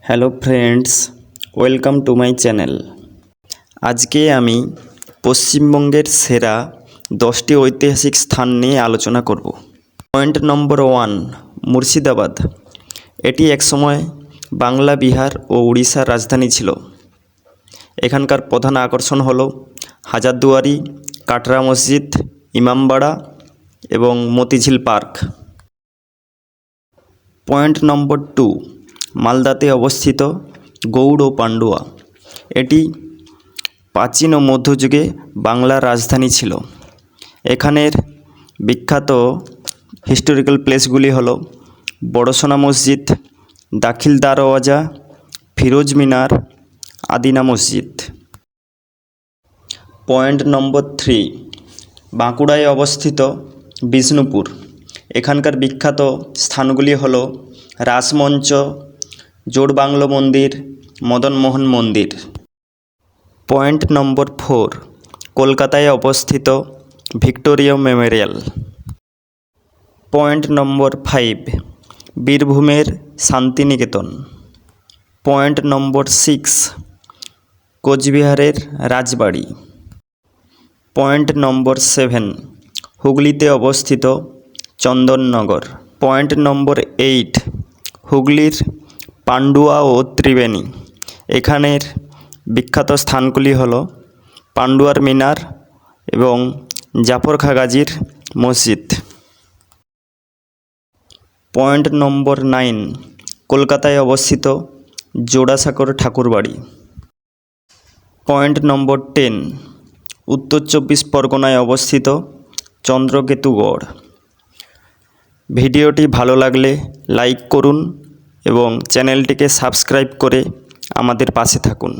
Hello friends, welcome to my channel. আজকে আমি পশ্চিমবঙ্গের সেরা 10টি ঐতিহাসিক স্থান নিয়ে আলোচনা করব। Point number 1, Murshidabad. এটি একসময় বাংলা, বিহার ও উড়িষ্যার রাজধানী ছিল। এখানকার প্রধান আকর্ষণ হল হাজারদুয়ারি, কাটরা মসজিদ, ইমামবাড়া এবং মতিঝিল পার্ক। পয়েন্ট নম্বর 2, মালদাতে অবস্থিত গৌড় ও পান্ডুয়া। এটি প্রাচীন ও মধ্যযুগে বাংলার রাজধানী ছিল। এখানের বিখ্যাত হিস্টোরিক্যাল প্লেসগুলি হলো বড়সোনা মসজিদ, দাখিল দারওয়াজা, ফিরোজ মিনার, আদিনা মসজিদ। পয়েন্ট নম্বর 3, বাঁকুড়ায় অবস্থিত বিষ্ণুপুর। এখানকার বিখ্যাত স্থানগুলি হলো রাসমঞ্চ, জোড়বাংলো মন্দির, মদনমোহন মন্দির। পয়েন্ট নম্বর 4, কলকাতায় অবস্থিত ভিক্টোরিয়া মেমোরিয়াল। পয়েন্ট নম্বর 5, বীরভূমের শান্তিনিকেতন। পয়েন্ট নম্বর 6, কোচবিহারের রাজবাড়ি। পয়েন্ট নম্বর 7, হুগলিতে অবস্থিত চন্দননগর। পয়েন্ট নম্বর 8, হুগলির পান্ডুয়া ও ত্রিবেণী। এখানের বিখ্যাত স্থানগুলি হল পান্ডুয়ার মিনার এবং জাফর খাঁ গাজীর মসজিদ। পয়েন্ট নম্বর 9, কলকাতায় অবস্থিত জোড়াসাঁকোর ঠাকুরবাড়ি। পয়েন্ট নম্বর 10, উত্তর 24 পরগনায় অবস্থিত চন্দ্রকেতুগড়। ভিডিওটি ভালো লাগলে লাইক করুন এবং চ্যানেলটিকে সাবস্ক্রাইব করে আমাদের পাশে থাকুন।